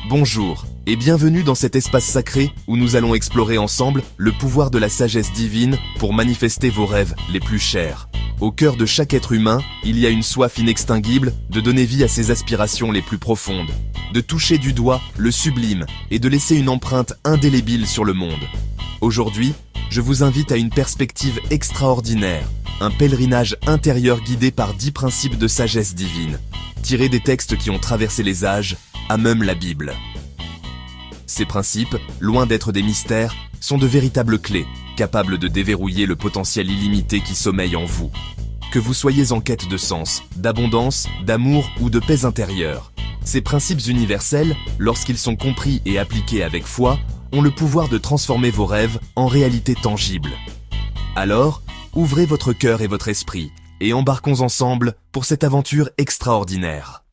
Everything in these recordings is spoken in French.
Bonjour, et bienvenue dans cet espace sacré où nous allons explorer ensemble le pouvoir de la sagesse divine pour manifester vos rêves les plus chers. Au cœur de chaque être humain, il y a une soif inextinguible de donner vie à ses aspirations les plus profondes, de toucher du doigt le sublime et de laisser une empreinte indélébile sur le monde. Aujourd'hui, je vous invite à une perspective extraordinaire, un pèlerinage intérieur guidé par 10 principes de sagesse divine, tirés des textes qui ont traversé les âges, à même la Bible. Ces principes, loin d'être des mystères, sont de véritables clés, capables de déverrouiller le potentiel illimité qui sommeille en vous. Que vous soyez en quête de sens, d'abondance, d'amour ou de paix intérieure, ces principes universels, lorsqu'ils sont compris et appliqués avec foi, ont le pouvoir de transformer vos rêves en réalité tangible. Alors, ouvrez votre cœur et votre esprit, et embarquons ensemble pour cette aventure extraordinaire.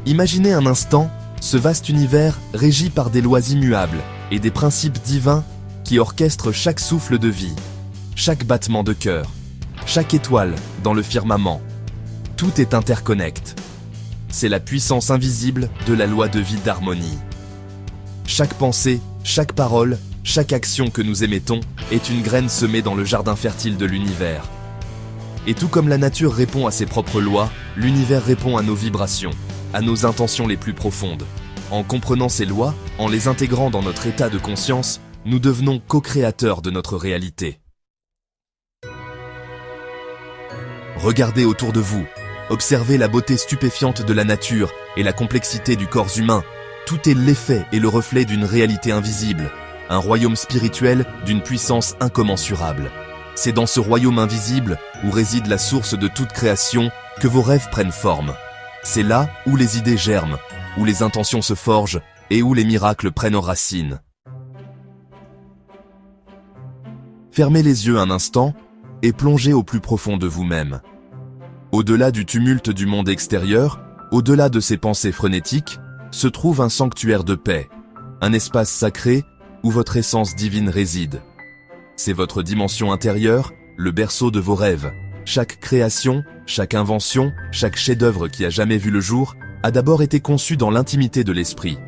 Imaginez un instant ce vaste univers régi par des lois immuables et des principes divins qui orchestrent chaque souffle de vie, chaque battement de cœur, chaque étoile dans le firmament. Tout est interconnecté. C'est la puissance invisible de la loi de vie d'harmonie. Chaque pensée, chaque parole, chaque action que nous émettons est une graine semée dans le jardin fertile de l'univers. Et tout comme la nature répond à ses propres lois, l'univers répond à nos vibrations, à nos intentions les plus profondes. En comprenant ces lois, en les intégrant dans notre état de conscience, nous devenons co-créateurs de notre réalité. Regardez autour de vous, observez la beauté stupéfiante de la nature et la complexité du corps humain. Tout est l'effet et le reflet d'une réalité invisible, un royaume spirituel d'une puissance incommensurable. C'est dans ce royaume invisible où réside la source de toute création que vos rêves prennent forme. C'est là où les idées germent, où les intentions se forgent et où les miracles prennent racine. Fermez les yeux un instant et plongez au plus profond de vous-même. Au-delà du tumulte du monde extérieur, au-delà de ces pensées frénétiques, se trouve un sanctuaire de paix, un espace sacré où votre essence divine réside. C'est votre dimension intérieure, le berceau de vos rêves. Chaque création, chaque invention, chaque chef-d'œuvre qui a jamais vu le jour a d'abord été conçu dans l'intimité de l'esprit.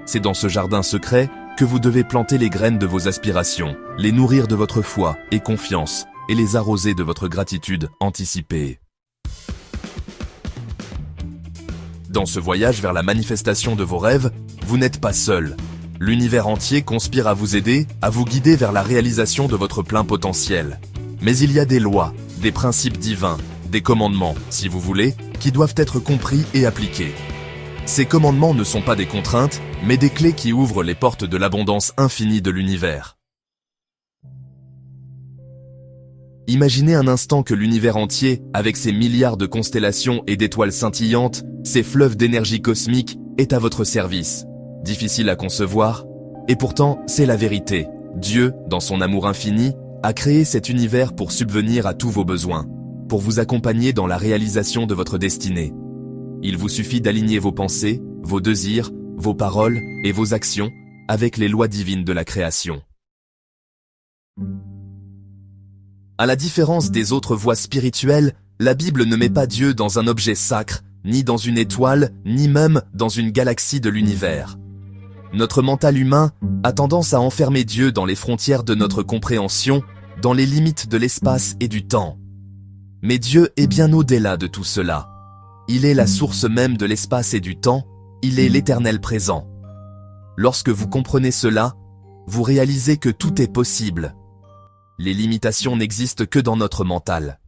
C'est dans ce jardin secret que vous devez planter les graines de vos aspirations, les nourrir de votre foi et confiance, et les arroser de votre gratitude anticipée. Dans ce voyage vers la manifestation de vos rêves, vous n'êtes pas seul. L'univers entier conspire à vous aider, à vous guider vers la réalisation de votre plein potentiel. Mais il y a des lois, des principes divins, des commandements, si vous voulez, qui doivent être compris et appliqués. Ces commandements ne sont pas des contraintes, mais des clés qui ouvrent les portes de l'abondance infinie de l'univers. Imaginez un instant que l'univers entier, avec ses milliards de constellations et d'étoiles scintillantes, ses fleuves d'énergie cosmique, est à votre service. Difficile à concevoir, et pourtant c'est la vérité. Dieu, dans son amour infini, a créé cet univers pour subvenir à tous vos besoins, pour vous accompagner dans la réalisation de votre destinée. Il vous suffit d'aligner vos pensées, vos désirs, vos paroles et vos actions avec les lois divines de la création. À la différence des autres voies spirituelles, la Bible ne met pas Dieu dans un objet sacre, ni dans une étoile, ni même dans une galaxie de l'univers. Notre mental humain a tendance à enfermer Dieu dans les frontières de notre compréhension, dans les limites de l'espace et du temps. Mais Dieu est bien au-delà de tout cela. Il est la source même de l'espace et du temps, il est l'éternel présent. Lorsque vous comprenez cela, vous réalisez que tout est possible. Les limitations n'existent que dans notre mental.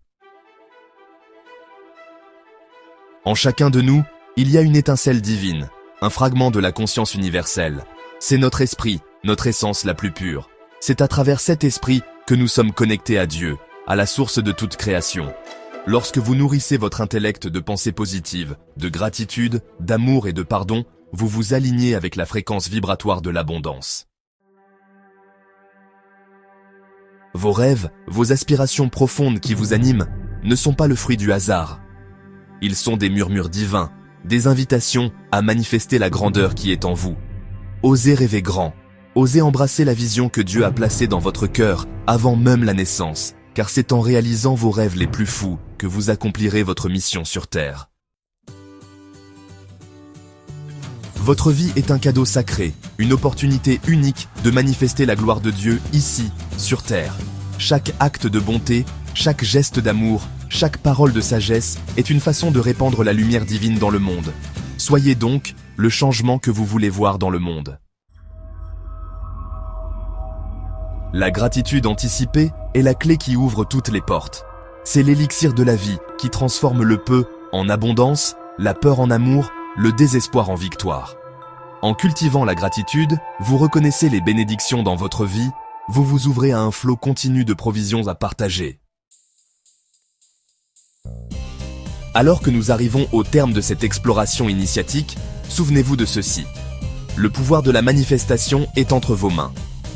En chacun de nous, il y a une étincelle divine, un fragment de la conscience universelle. C'est notre esprit, notre essence la plus pure. C'est à travers cet esprit que nous sommes connectés à Dieu, à la source de toute création. Lorsque vous nourrissez votre intellect de pensées positives, de gratitude, d'amour et de pardon, vous vous alignez avec la fréquence vibratoire de l'abondance. Vos rêves, vos aspirations profondes qui vous animent, ne sont pas le fruit du hasard. Ils sont des murmures divins, des invitations à manifester la grandeur qui est en vous. Osez rêver grand, osez embrasser la vision que Dieu a placée dans votre cœur avant même la naissance, car c'est en réalisant vos rêves les plus fous que vous accomplirez votre mission sur Terre. Votre vie est un cadeau sacré, une opportunité unique de manifester la gloire de Dieu ici, sur terre. Chaque acte de bonté, chaque geste d'amour, chaque parole de sagesse est une façon de répandre la lumière divine dans le monde. Soyez donc le changement que vous voulez voir dans le monde. La gratitude anticipée est la clé qui ouvre toutes les portes. C'est l'élixir de la vie qui transforme le peu en abondance, la peur en amour, le désespoir en victoire. En cultivant la gratitude, vous reconnaissez les bénédictions dans votre vie, vous vous ouvrez à un flot continu de provisions à partager. Alors que nous arrivons au terme de cette exploration initiatique, souvenez-vous de ceci. Le pouvoir de la manifestation est entre vos mains.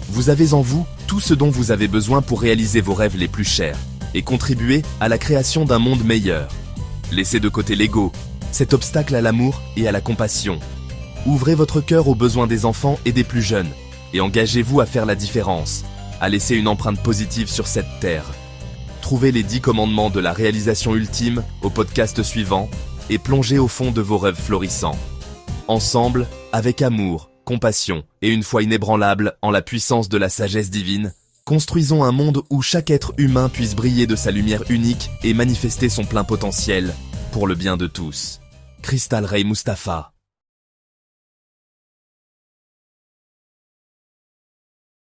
Vous avez en vous tout ce dont vous avez besoin pour réaliser vos rêves les plus chers et contribuer à la création d'un monde meilleur. Laissez de côté l'ego, cet obstacle à l'amour et à la compassion. Ouvrez votre cœur aux besoins des enfants et des plus jeunes et engagez-vous à faire la différence, à laisser une empreinte positive sur cette terre. Trouvez les 10 commandements de la réalisation ultime au podcast suivant et plongez au fond de vos rêves florissants. Ensemble, avec amour, compassion et une foi inébranlable en la puissance de la sagesse divine, construisons un monde où chaque être humain puisse briller de sa lumière unique et manifester son plein potentiel pour le bien de tous. Crystal Ray Mustafa.